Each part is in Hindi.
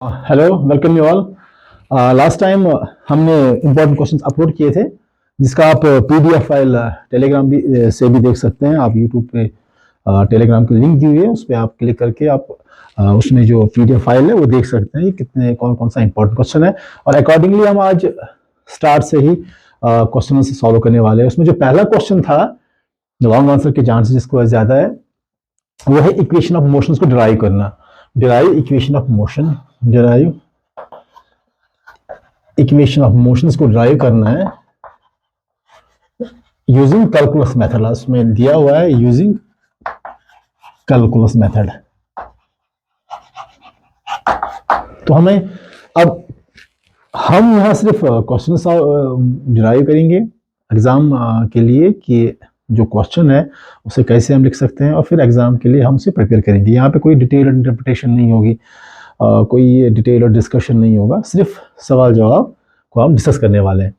Hello, welcome you all. Last time हमने इम्पोर्टेंट क्वेश्चंस अपलोड किए थे, जिसका आप पीडीएफ फाइल टेलीग्राम भी से भी देख सकते हैं। आप यूट्यूब पे टेलीग्राम की लिंक दी हुई है, उस पर आप क्लिक करके आप उसमें जो पीडीएफ फाइल है वो देख सकते हैं कि कितने कौन कौन सा इंपॉर्टेंट क्वेश्चन है। और अकॉर्डिंगली हम आज स्टार्ट से ही क्वेश्चन सॉल्व करने वाले हैं। उसमें जो पहला क्वेश्चन था, लॉन्ग आंसर के चांसेस जिसको ज़्यादा है, वो है इक्वेशन ऑफ मोशंस को डिराइव करना। Derive equation of motion, derive equation of motions को ड्राइव करना है यूजिंग कैलकुलस मेथड। उसमें दिया हुआ है यूजिंग कैलकुलस मेथड। तो हमें अब हम यहाँ सिर्फ क्वेश्चन डिराइव करेंगे एग्जाम के लिए कि जो क्वेश्चन है उसे कैसे हम लिख सकते हैं, और फिर एग्जाम के लिए हम उसे प्रिपेयर करेंगे। यहाँ पे कोई डिटेल इंटरप्रिटेशन नहीं होगी, कोई डिटेल और डिस्कशन नहीं होगा, सिर्फ सवाल जवाब को हम डिस्कस करने वाले हैं।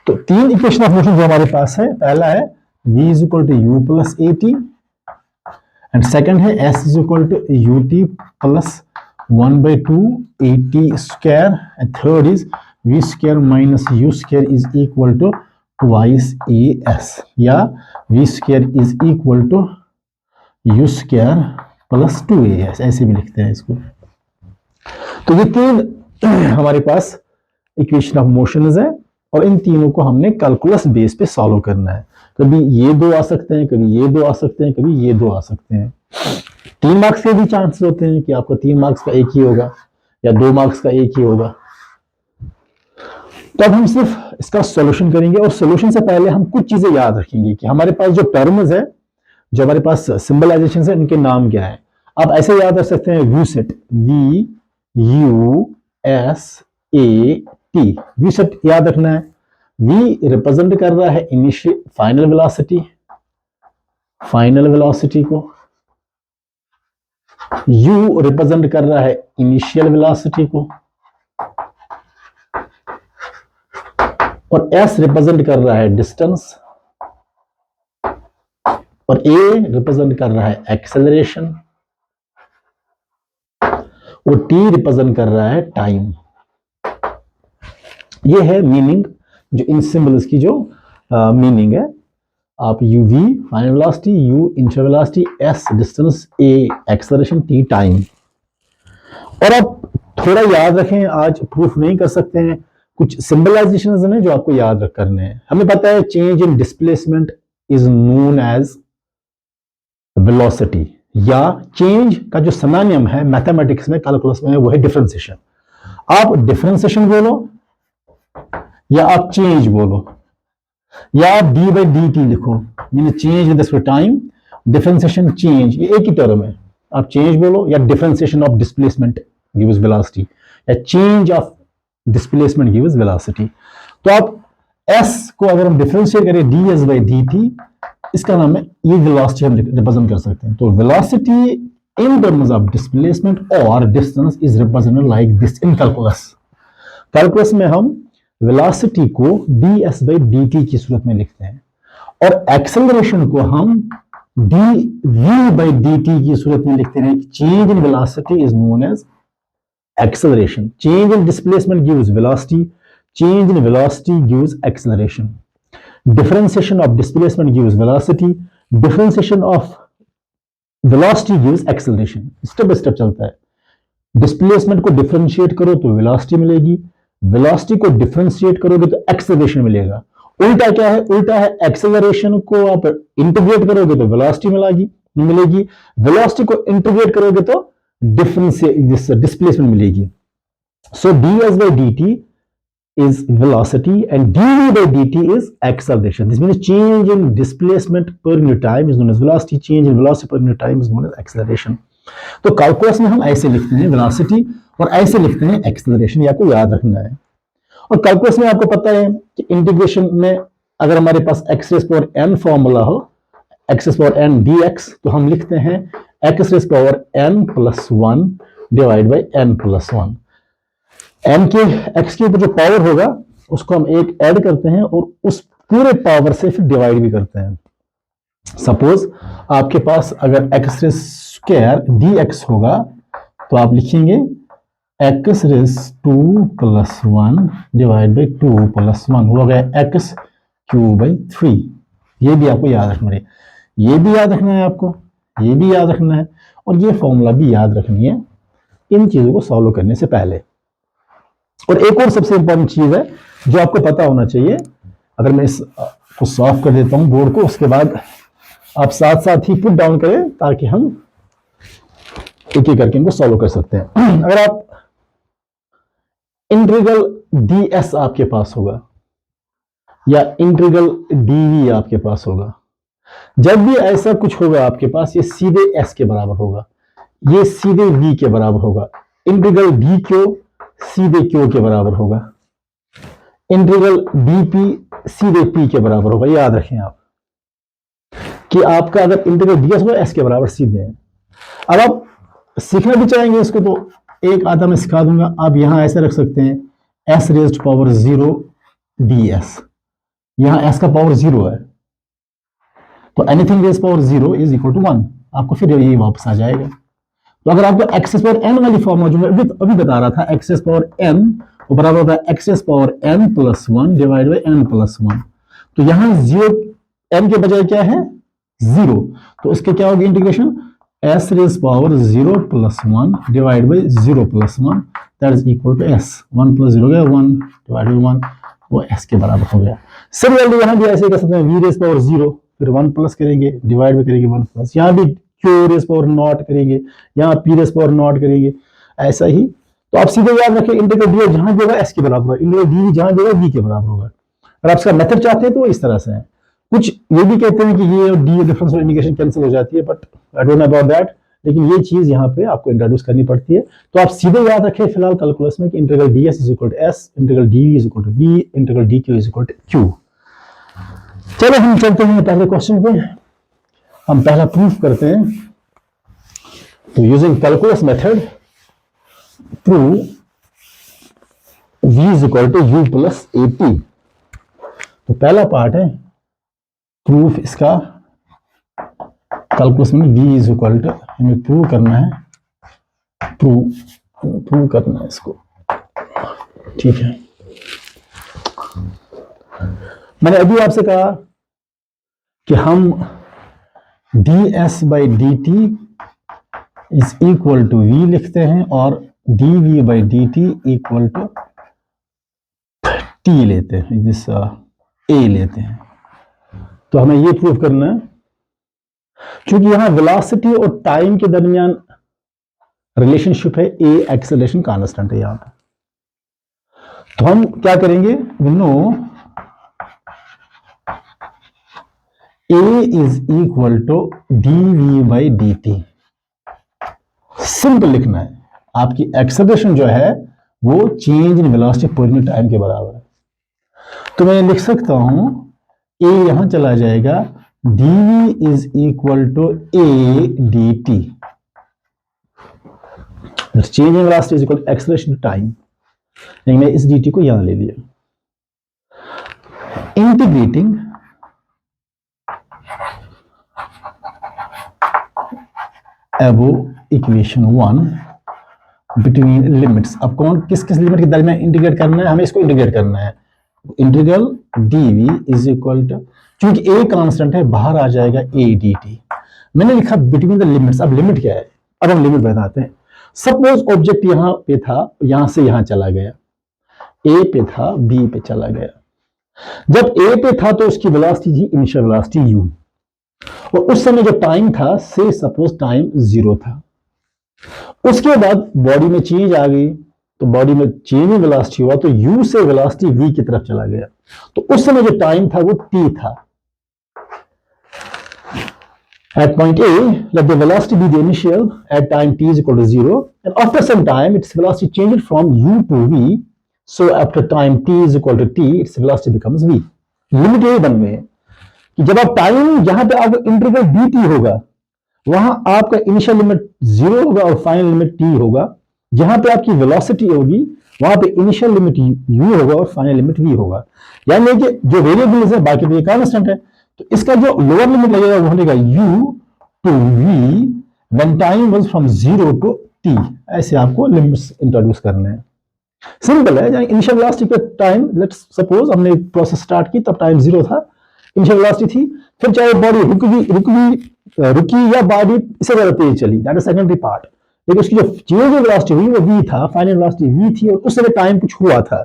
तो तीन इक्वेशन ऑफ मोशन जो हमारे पास है, पहला है v is equal to u plus a t, and second है s is equal to u t plus 1/2 a t square, and third is v square minus u square is equal to twice a s, या v square is equal to u square plus 2as, ऐसे भी लिखते हैं इसको। तो ये तीन हमारे पास इक्वेशन ऑफ मोशंस है, और इन तीनों को हमने कैलकुलस बेस पे सॉल्व करना है। कभी ये दो आ सकते हैं, कभी ये दो आ सकते हैं, कभी ये दो आ सकते हैं। 3 मार्क्स के भी चांसेस होते हैं कि आपका 3 मार्क्स का एक ही होगा या 2 मार्क्स का एक ही होगा। तो अब हम सिर्फ इसका सॉल्यूशन करेंगे, और सॉल्यूशन से पहले हम कुछ चीजें याद रखेंगे कि हमारे पास जो टर्म्स है, जो हमारे पास सिंबलाइजेशन है, इनके नाम क्या है। आप ऐसे याद रख सकते हैं view set, v u s a t, view set याद रखना है। v रिप्रेजेंट कर रहा है इनिशियल फाइनल वेलोसिटी को, u रिप्रेजेंट कर रहा है इनिशियल वेलोसिटी को, और s रिप्रेजेंट कर रहा है डिस्टेंस, और a रिप्रेजेंट कर रहा है एक्सेलरेशन, और t रिप्रेजेंट कर रहा है टाइम। ये है मीनिंग, जो इन सिंबल्स की जो मीनिंग है। आप u v final velocity, u initial velocity, s distance, a acceleration, t time. और आप थोड़ा याद रखें, आज प्रूफ नहीं कर सकते हैं, कुछ सिंबलाइजेशंस हैं जो आपको याद करने हैं। हमें पता है change in displacement is known as velocity, या चेंज का जो सिनोनिम है मैथमेटिक्स में, कैलकुलस में, वो है डिफरेंशिएशन। आप डिफरेंशिएशन बोलो या आप चेंज बोलो, या आप d/dt लिखो, यानी change in the time, differentiation change, ये एक ही टर्म है। आप चेंज बोलो या differentiation of displacement gives velocity, या change of displacement gives velocity. तो आप s को अगर हम डिफरेंशिएट करें ds/dt, इसका नाम है, ये वेलोसिटी हम रिप्रेजेंट कर सकते हैं। तो velocity in terms of displacement और distance is represented like this in calculus. Calculus में हम वेलोसिटी को ds/dt की सूरत में लिखते हैं, और एक्सेलरेशन को हम dv/dt की सूरत में लिखते हैं। Change in velocity is known as acceleration, change in displacement gives velocity, change in velocity gives acceleration, differentiation of displacement gives velocity, differentiation of velocity gives acceleration. Step by step चलता है। डिस्प्लेसमेंट को डिफरेंशिएट करो तो वेलोसिटी मिलेगी, वेलोसिटी को डिफरेंशिएट करोगे तो एक्सेलरेशन मिलेगा। उल्टा क्या है? उल्टा है, एक्सेलरेशन को आप इंटीग्रेट करोगे तो वेलोसिटी मिलेगी, वेलोसिटी को इंटीग्रेट करोगे तो डिस्प्लेसमेंट मिलेगी। सो ds/dt is velocity and dv/dt is acceleration. This means change in displacement per unit time is known as velocity, change in velocity per unit time is known as acceleration. तो कैलकुलस में हम ऐसे लिखते हैं वेलोसिटी, और ऐसे लिखते हैं एक्सेलरेशन, ये आपको याद रखना है। और कैलकुलस में आपको पता है कि इंटीग्रेशन में अगर हमारे पास x⁻n फॉर्मूला हो, x⁻n dx, तो हम लिखते हैं x⁻n + 1 divide by n + 1। n के x के ऊपर जो पावर होगा उसको हम एक ऐड करते हैं, और उस पूरे पावर से फिर डिवाइड भी करते हैं। सपोज आपके पास अगर x² dx होगा, तो आप लिखेंगे एक्स रेस 2+1 डिवाइड बाई 2+1 हो गया एक्स क्यूब बाई 3। ये भी आपको याद रखना है, ये भी याद रखना है आपको, ये भी याद रखना है, और ये फॉर्मूला भी याद रखनी है इन चीजों को सॉल्व करने से पहले। और एक और सबसे इंपॉर्टेंट चीज है जो आपको पता होना चाहिए, अगर मैं इसको सॉल्व कर देता हूं बोर्ड को, उसके बाद आप साथ साथ ही पुट डाउन करें ताकि हम एक एक करके इनको सॉल्व कर सकते हैं। अगर आप इंटीग्रल ds आपके पास होगा या इंटीग्रल dv आपके पास होगा, जब भी ऐसा कुछ होगा आपके पास, ये सीधे s के बराबर होगा, ये सीधे v के बराबर होगा। इंटीग्रल dq सीधे q के बराबर होगा, इंटीग्रल dp सीधे p के बराबर होगा। याद रखें आप कि आपका अगर इंटीग्रल ds होगा s के बराबर सीधे है। अब आप सीखना भी चाहेंगे इसको तो एक आधा मैं सिखा दूंगा। आप यहां ऐसे रख सकते हैं s रेज्ड पावर 0 ds, यहां s का पावर 0 है तो anything raised power 0 is equal to 1, आपको फिर यही वापस आ जाएगा। तो अगर आपको एक्सेस पावर n वाली फॉर्म जो मैं अभी बता रहा था, एक्सेस पावर n वो बराबर होता है access power n+1 divide by n+1, तो यहां 0 n के बजाय क्या है 0, तो इसके क्या होगी integration s raise power 0+1 divide by 0+1 that is equal to s, 1 + 0 गया 1 डिवाइड बाई 1, वो s के बराबर हो गया। सिमिलरली यहां भी ऐसे कर सकते हैं, v रेज पावर 0 फिर 1 प्लस करेंगे डिवाइड में करेंगे 1 प्लस, यहां भी q रेज पावर नॉट करेंगे, यहाँ p रेज पावर नॉट करेंगे, ऐसा ही। तो आप सीधे याद रखें इंटीग्रल डी जहां भी होगा s के बराबर होगा, इंटीग्रल डी जहां भी होगा v के बराबर होगा। अगर आप इसका मेथड चाहते हैं तो इस तरह से है। कुछ ये भी कहते हैं कि ये और डी डिफरेंस और इंटीग्रेशन कैंसिल हो जाती है, but I don't know about that, लेकिन ये चीज यहाँ पे आपको इंट्रोड्यूस करनी पड़ती है। तो आप सीधे याद रखें फिलहाल कैलकुलस में कि integral ds is equal to s, integral dv is equal to v, integral dq is equal to q। चलो हम चलते हैं पहले क्वेश्चन पे, हम पहला प्रूफ करते हैं। तो using calculus method prove v is equal to u plus at। तो पहला पार्ट है प्रूफ इसका कैलकुलस में, v इज इक्वल टू हमें प्रूव करना है, प्रूव करना है इसको, ठीक है। मैंने अभी आपसे कहा कि हम ds by dt is equal to v लिखते हैं और dv by dt equal to t लेते हैं, जिस a लेते हैं। तो हमें ये प्रूव करना है, क्योंकि यहां वेलोसिटी और टाइम के दरमियान रिलेशनशिप है, a एक्सेलरेशन कांस्टेंट है यहां पर। तो हम क्या करेंगे, we know a is equal to dv by dt। Simple लिखना है, आपकी एक्सेलरेशन जो है वो change in velocity per time के बराबर है। तो मैं लिख सकता हूं a यहां चला जाएगा, dv is equal to a dt, change in velocity is equal acceleration to time. मैं इस dt को यहां ले लिया, integrating above equation 1 between limits. अब कौन किस किस लिमिट के दरमियान इंटीग्रेट करना है, हमें इसको इंटीग्रेट करना है। Integral dv is equal to, क्योंकि a कांस्टेंट है बाहर आ जाएगा a dt। मैंने लिखा बिटवीन द लिमिट्स। अब लिमिट क्या है, अब हम लिमिट बताते हैं। सपोज ऑब्जेक्ट यहां पे था, यहां से यहां चला गया, a पे था b पे चला गया। जब a पे था तो उसकी वेलोसिटी थी इनिशियल वेलोसिटी u, और उस समय जो टाइम था से सपोज टाइम 0 था। उसके बाद बॉडी में चेंज आ गई, तो बॉडी में चेंज इन वेलोसिटी हुआ, तो u से वेलोसिटी v की तरफ चला गया। तो उस समय जो टाइम था वो t था। At point A, let the velocity be the initial at time t is equal to 0, and after some time its velocity changes from u to v. So after time t is equal to t, its velocity becomes v. Limit ये बन गए कि जब आप टाइम जहां पे आपका इंटीग्रल dt होगा, वहां आपका इनिशियल लिमिट 0 होगा और फाइनल लिमिट t होगा। जहां पे आपकी वेलोसिटी होगी वहां पे इनिशियल लिमिट u होगा और फाइनल लिमिट v होगा। यानी कि जो वेरिएबल्स है बाकी तो ये कांस्टेंट है, तो इसका जो लोअर लिमिट लगेगा वो होगा u to v when time was from 0 to T, ऐसे आपको लिमिट्स इंट्रोड्यूस करने हैं। सिंपल है, यानी इनिशियल वेलोसिटी के टाइम, लेट्स सपोज हमने प्रोसेस स्टार्ट की तब टाइम 0 था, इनिशियल वेलोसिटी थी, फिर चाहे बॉडी रुकी या बॉडी इससे ज्यादा तेज चली, दैट इज सेकेंडरी पार्ट, लेकिन उसकी जो चेंज वेलोसिटी हुई वो v था, फाइनल वेलोसिटी v थी, और उस समय टाइम कुछ हुआ था।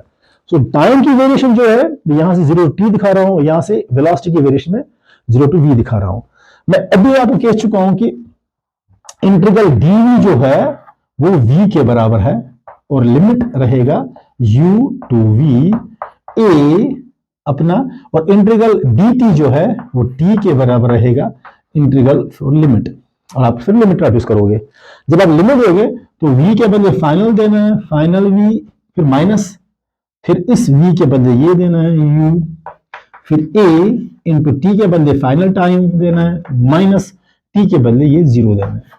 सो टाइम की वेरिएशन जो है, यहां से 0 to t दिखा रहा हूं, यहां से वेलोसिटी की वेरिएशन में 0 to v दिखा रहा हूं। मैं अभी आपको कह चुका हूं कि इंटीग्रल dv जो है वो v के बराबर है, और लिमिट रहेगा u to v a अपना, और इंटीग्रल dt जो है वो t के बराबर रहेगा इंटीग्रल लिमिट, और आप फिर लिमिट इंट्रोड्यूस करोगे। जब आप लिमिट दोगे तो v के बदले फाइनल देना है, फाइनल v, फिर माइनस, फिर इस v के बदले ये देना है u, फिर a इंटू टी के बदले फाइनल टाइम देना है, माइनस t के बदले ये 0 देना है।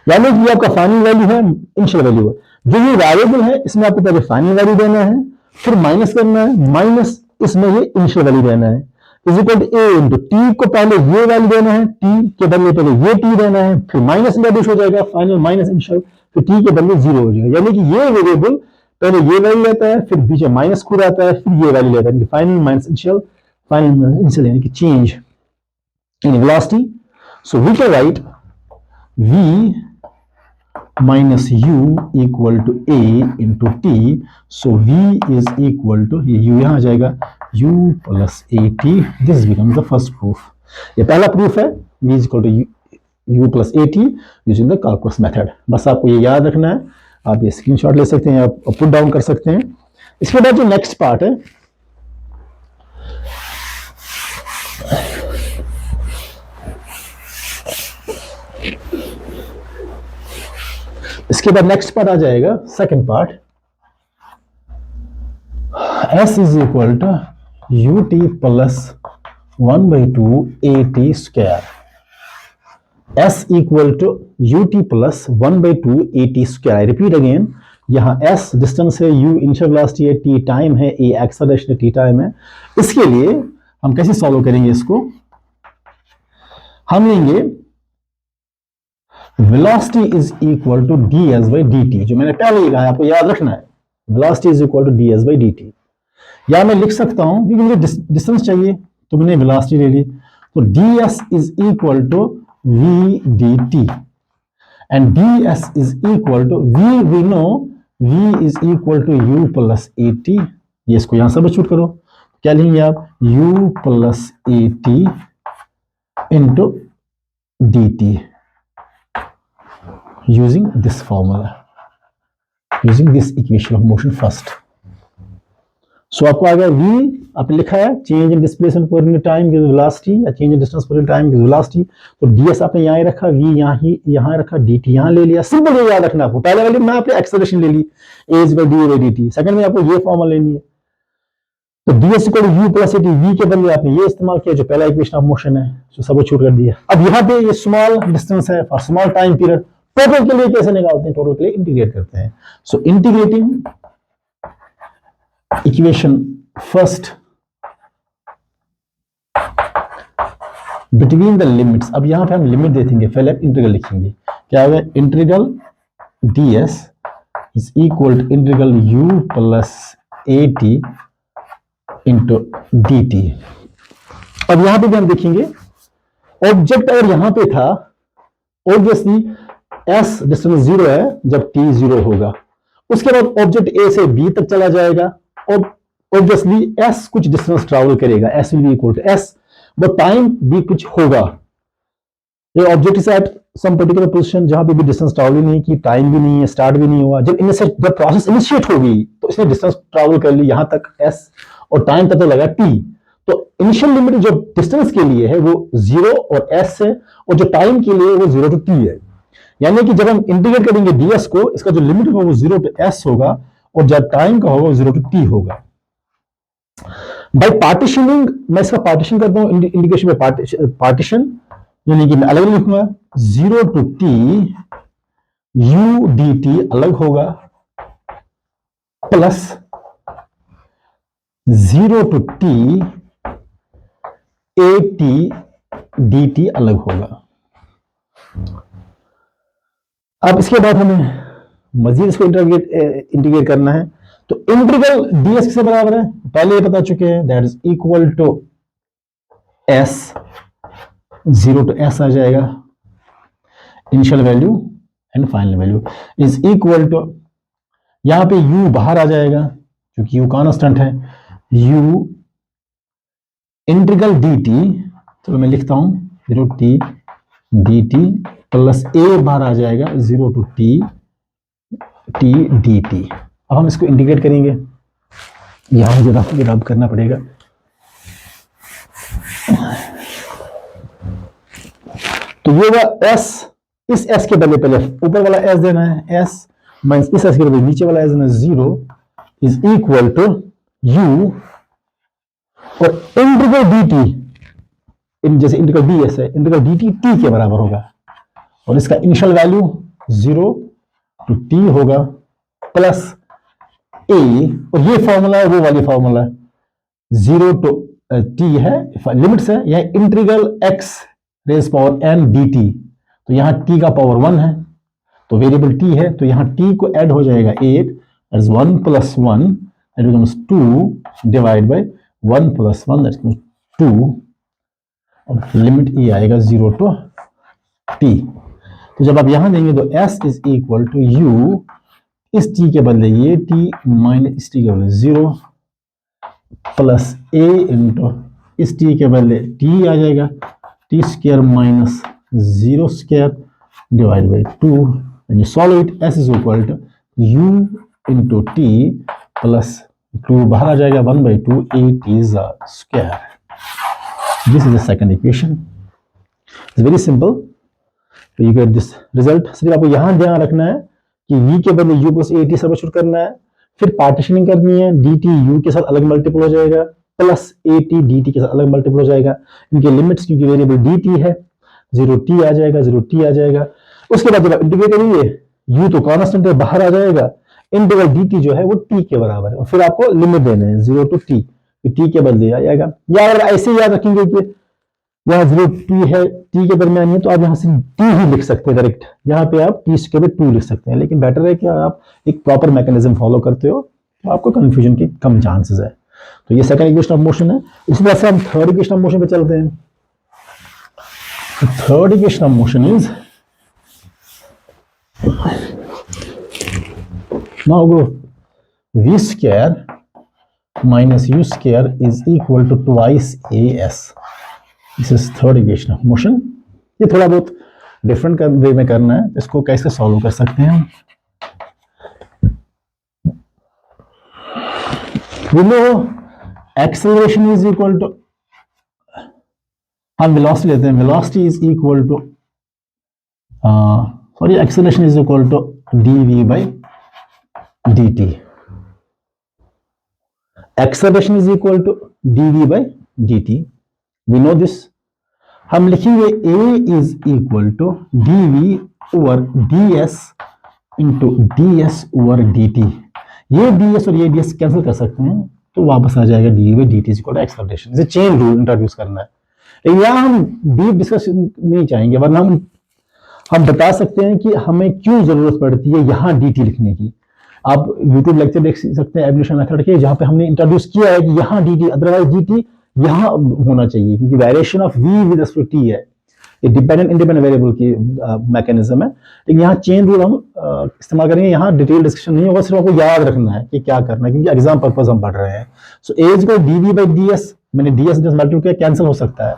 यानी कि आपका फाइनल वैल्यू है, इनिशियल वैल्यू है, जो ये वेरिएबल है इसमें आपको पहले फाइनल वैल्यू देना है, फिर माइनस करना है, माइनस इसमें ये इनिशियल वैल्यू देना है, is equal to a into t को पहले ये वैल्यू देना है, टी के बदले पहले ये टी देना है, फिर माइनस इंट्रोड्यूस हो जाएगा, फाइनल माइनस इनिशियल, फिर टी के बदले 0 हो जाएगा। यानी कि ये वेरिएबल पहले ये वैल्यू लेता है, फिर बीच में माइनस खुद आता है, फिर ये वैल्यू लेता है, final minus initial, final minus initial, यानी कि change in velocity. So we can write v minus u equal to a into t, so v is equal to, ये u यहाँ आ जाएगा, u plus at, this becomes the first proof। ये पहला प्रूफ है, v is equal to u plus at using the calculus method। बस आपको ये याद रखना है, आप ये स्क्रीनशॉट ले सकते हैं, आप पुट डाउन कर सकते हैं। इसके बाद जो नेक्स्ट पार्ट है, इसके बाद नेक्स्ट पार्ट आ जाएगा, second part, s is equal to u t plus 1/2 at square, s equal to u t plus 1/2 at square. Repeat again, यहां s डिस्टेंस है, u इनिशियल वेलोसिटी है, t टाइम है, a एक्सेलरेशन है, t टाइम है। इसके लिए हम कैसे सॉल्व करेंगे इसको, हम लेंगे velocity is equal to ds by dt, जो मैंने पहले ही कहा है, आपको याद रखना है, velocity is equal to ds by dt। या मैं लिख सकता हूं, क्योंकि मुझे डिस्टेंस चाहिए तो मैंने वेलोसिटी ले ली, तो ds is equal to v dt, and ds is equal to v no v is equal to u plus at। ये इसको यहां सब्स्टिट्यूट करो, क्या लेंगे आप, u plus at into dt using this formula, using this equation of motion first। So आपको आ गया v, आपने लिखा है change in displacement per unit time gives velocity, या change in distance per unit time gives velocity. तो ds आपने यहाँ ही रखा, v यहाँ रखा, dt यहाँ ले लिया। सिंपल ये याद रखना आपको, पहले वाली में आपने एक्सेलरेशन ले ली, a is by d by dt, second में आपको ये फॉर्मूला लेनी है, तो ds equal to u plus at, v के बदले आपने ये इस्तेमाल किया जो पहला इक्वेशन ऑफ मोशन है, तो सब छूट कर दिया। अब यहाँ पे ये स्मॉल डिस्टेंस है for small time period, total के लिए कैसे निकालते हैं, टोटल के लिए इंटीग्रेट करते हैं। So integrating equation first between the limits, अब यहां पे हम लिमिट दे देंगे, पहले इंटीग्रल लिखेंगे, क्या है, integral ds is equal to integral u plus at into dt। अब यहां पे भी हम देखेंगे, ऑब्जेक्ट अगर यहां पे था, ऑब्वियसली s डिस्टेंस 0 है जब t 0 होगा, उसके बाद ऑब्जेक्ट a से b तक चला जाएगा, और ऑब्वियसली s कुछ डिस्टेंस ट्रैवल करेगा, s will be equal to s, but time भी कुछ होगा। ये object is at some particular position जहां पे भी डिस्टेंस ट्रैवल नहीं की, टाइम भी नहीं है, स्टार्ट भी नहीं हुआ, जब प्रोसेस इनिशिएट हो गई तो इसने डिस्टेंस ट्रैवल कर ली यहां तक s, और टाइम तक तो लगा t। तो इनिशियल लिमिट जो डिस्टेंस के लिए है वो 0 और s है, और जो टाइम के लिए वो 0 टू t है। यानी कि जब हम इंटीग्रेट करेंगे ds को, इसका जो लिमिट होगा वो 0 टू s होगा, और जब टाइम का होगा वो 0 टू t होगा। बाय पार्टीशनिंग, मैं इसका पार्टीशन करता हूं, इंडिकेशन में पार्टीशन, यानी कि मैं अलग लिखूंगा, 0 टू t u dt अलग होगा, plus 0 to t at dt अलग होगा। अब इसके बाद हमें मजीद इसको इंटीग्रेट करना है तो इंटीग्रल ds किससे बराबर है, पहले ये बता चुके हैं, that is equal to s, 0 to s आ जाएगा, initial value and final value is equal to, यहां पे u बाहर आ जाएगा क्योंकि u कांस्टेंट है, u इंटीग्रल dt, चलो मैं लिखता हूं 0 t dt प्लस a बाहर आ जाएगा 0 to t t dt। अब हम इसको इंटीग्रेट करेंगे, यहां मुझे रब करना पड़ेगा, तो ये होगा s, इस s के बदले पहले ऊपर वाला s देना है, s माइनस इस s के बदले नीचे वाला s देना, 0 इज इक्वल टू u और इंटीग्रल dt, जैसे इंटीग्रल ds है, इंटीग्रल dt t के बराबर होगा और इसका इनिशियल वैल्यू 0 to t होगा प्लस a, और ये फॉर्मूला वो वाली फॉर्मूला 0 to t है, लिमिट्स है, यह integral x raise power n dt, तो यहां t का पावर 1 है तो वेरिएबल t है, तो यहां t को ऐड हो जाएगा 8, that is 1 plus 1 that becomes 2 divided by 1 plus 1 that becomes 2 और लिमिट e आएगा 0 to t। तो जब आप यहां देंगे तो s is equal to u, इस t के बदले ये t माइनस इस t के बदले 0 प्लस a इंटू इस t के बदले t आ जाएगा, t square minus 0 square divide by 2, when you solve it s is equal to u into t plus 2 बाहर आ जाएगा 1 by 2 a t square। This is the second equation, it's very simple, so you get this result। सिर्फ आपको यहाँ ध्यान रखना है कि v के बदले u plus a t substitute करना है, फिर पार्टीशनिंग करनी है, dt u के साथ अलग मल्टीपल हो जाएगा प्लस a t dt के साथ अलग मल्टीपल हो जाएगा, इनके लिमिट्स क्योंकि वेरिएबल dt है 0 t आ जाएगा, 0 t आ जाएगा। उसके बाद जब आप इंटीग्रेट करेंगे u तो कांस्टेंट है बाहर आ जाएगा, इंटीग्रल dt जो है वो t के बराबर है और फिर आपको लिमिट देने हैं 0 to t, t के बदले आ जाएगा, या अगर ऐसे याद रखेंगे कि यहाँ 0 t है t के दरमियान है तो आप यहाँ से t ही लिख सकते हैं डायरेक्ट, यहाँ पे आप t के बदले 2 लिख सकते हैं, लेकिन बेटर है कि आप एक प्रॉपर मैकेनिज्म फॉलो करते हो तो आपको कंफ्यूजन की कम चांसेस है। तो ये सेकंड इक्वेशन ऑफ मोशन है। इसी तरह से हम थर्ड इक्वेशन ऑफ मोशन पे चलते हैं। Third equation of motion is, now go v square minus u square is equal to twice as, this is third equation of motion। ये थोड़ा बहुत डिफरेंट वे में करना है, इसको कैसे सॉल्व कर सकते हैं हम, we know acceleration is equal to, हम velocity लेते हैं, velocity is equal to acceleration is equal to dv by dt, acceleration is equal to dv by dt, we know this। हम लिखेंगे a is equal to dv over ds into ds over dt, ये ds और ये ds कैंसिल कर सकते हैं तो वापस आ जाएगा dv by dt is equal to acceleration। इसे चेन रूल इंट्रोड्यूस करना है, लेकिन यहाँ हम डीप डिस्कशन नहीं चाहेंगे, वरना हम बता सकते हैं कि हमें क्यों जरूरत पड़ती है यहाँ dt लिखने की। आप YouTube लेक्चर देख सकते हैं एवोल्यूशन मेथड के, जहां पे हमने इंट्रोड्यूस किया है कि यहाँ dt, अदरवाइज dt यहाँ होना चाहिए क्योंकि variation of v with respect t है, ये डिपेंडेंट इंडिपेंडेंट वेरिएबल की मैकेनिज्म है, लेकिन यहाँ चेन रूल हम इस्तेमाल करेंगे। यहाँ डिटेल डिस्कशन नहीं होगा, सिर्फ आपको याद रखना है कि क्या करना है क्योंकि एग्जाम पर्पज हम पढ़ रहे हैं। सो a is equal dv by ds, मैंने ds मल्टीप्लाई किया, कैंसिल हो सकता है,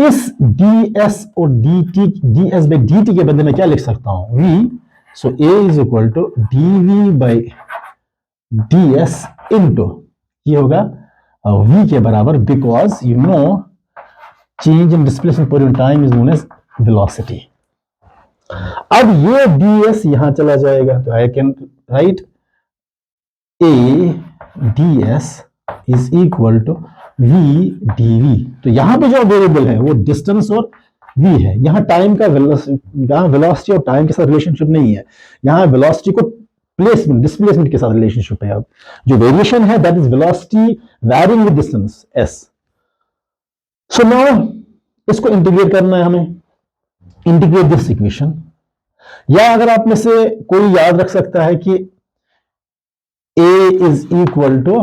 इस ds और ds by dt के बदले में क्या लिख सकता हूं v, so a is equal to dv by ds into, ये होगा v के बराबर, because you know change in displacement per time is known as velocity. अब ये ds यहां चला जाएगा तो I can write a ds is equal to v dv, तो यहां पे जो वेरिएबल है वो डिस्टेंस और v है, यहाँ टाइम का वेलोसिटी और टाइम के साथ रिलेशनशिप नहीं है, यहाँ वेलोसिटी को प्लेसमेंट डिस्प्लेसमेंट के साथ रिलेशनशिप है। अब जो वेरिएशन है that is velocity varying with distance s। So now इसको इंटीग्रेट करना है हमें, इंटीग्रेट दिस इक्वेशन, या अगर आप में से कोई याद रख सकता है कि a is equal to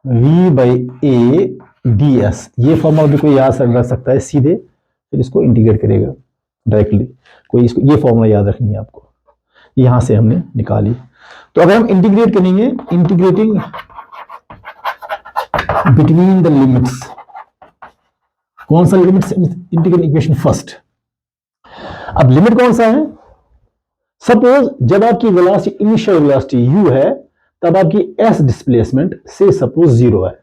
v by a d s, ये फॉर्मूला भी कोई याद रख सकता है सीधे, फिर इसको इंटीग्रेट करेगा डायरेक्टली। कोई इसको ये फॉर्मूला याद रखनी है आपको, यहां से हमने निकाली। तो अगर हम इंटीग्रेट करेंगे, इंटीग्रेटिंग बिटवीन द लिमिट्स, कौन सा लिमिट्स इंटीग्रेट इक्वेशन फर्स्ट। अब लिमिट कौन सा है, सपोज जब आपकी वेलोसिटी इनिशियल वेलोसिटी u है, तब आपकी s डिस्प्लेसमेंट से सपोज 0 है।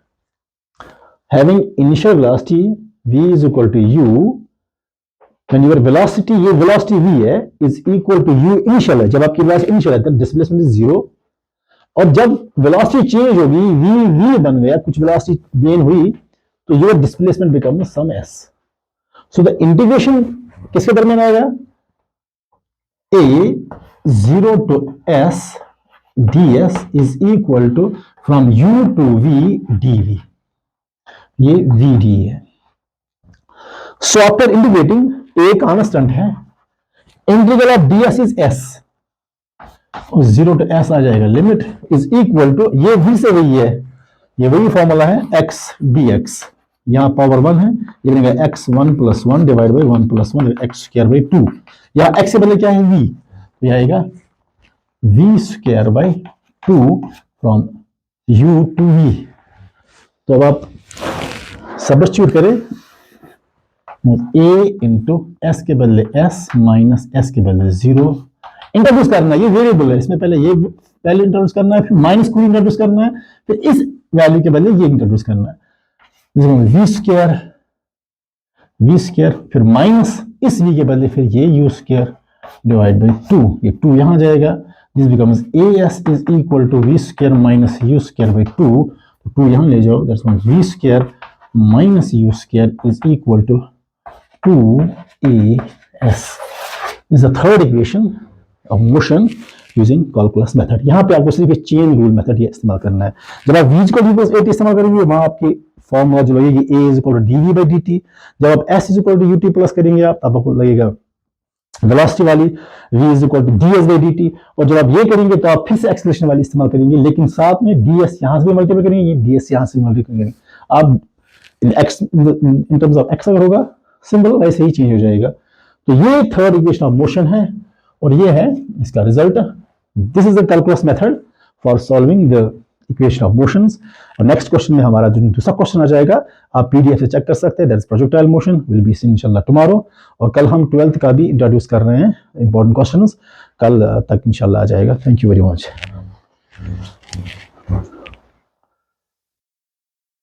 Having initial velocity v is equal to u, when your velocity, ये वेलोसिटी v है, is equal to u initial है, जब आपकी वेलोसिटी इनिशियल है तब डिस्प्लेसमेंट इज 0, और जब वेलोसिटी चेंज होगी v बन गया, कुछ वेलोसिटी गेन हुई, तो your displacement become some s। So the integration किसके दरमियान आएगा, a 0 to s ds is equal to from u to v dv, ये vd है। So after integrating, a constant है, integral of ds is s, 0 to s आ जाएगा, लिमिट इज इक्वल टू, ये v से वही है, ये वही फॉर्मूला है x dx, यहाँ पावर 1 है, ये बनेगा x1 + 1 डिवाइड बाई 1 + 1 x² 2, यहाँ x से बदले क्या है v, तो यह आएगा v² 2 from u to v। तो अब आप सब्स्टिट्यूट करें, a इंटू एस के बदले s माइनस s के बदले 0, इंट्रोड्यूस करना है, ये वेरिएबल है, इसमें पहले ये वैल्यू इंट्रोड्यूस करना है, फिर माइनस को इंट्रोड्यूस करना है, फिर इस वैल्यू के बदले ये इंट्रोड्यूस करना है, v², फिर माइनस इस v के बदले फिर ये u² डिवाइड बाई 2, ये 2 यहां जाएगा, this becomes as is equal to v² minus u² by 2, तो 2 यहां ले जाओ, that's means v² minus u² is equal to 2as। This is the third equation of motion using calculus method. यहां पे आपको सिर्फ चेन रूल मेथड ये इस्तेमाल करना है। जब आप v को d + 8 इस्तेमाल करेंगे, वहां आपकी फॉर्मूला जो लगेगी a is equal to dv by dt। जब आप s is equal to ut plus करेंगे आप, तब आपको लगेगा वेलोसिटी वाली v is equal to ds by dt, और जब आप ये करेंगे तो आप फिर से एक्सेलरेशन वाली इस्तेमाल करेंगे, लेकिन साथ में ds यहां से भी मल्टीप्लाई करेंगे, ds यहां से भी मल्टीप्लाई करेंगे। आप इन टर्म्स ऑफ x अगर होगा सिंबल, वैसे ही चेंज हो जाएगा। तो ये थर्ड इक्वेशन ऑफ मोशन है, और ये है इसका result. This is the calculus method for solving the equation of motions. और नेक्स्ट क्वेश्चन में हमारा जो दूसरा क्वेश्चन आ जाएगा, आप पीडीएफ से चेक कर सकते हैं, that is projectile motion, will be seen इंशाल्लाह टुमारो। और कल हम 12th का भी इंट्रोड्यूस कर रहे हैं, इंपॉर्टेंट क्वेश्चंस कल तक इंशाल्लाह आ जाएगा। Thank you very much.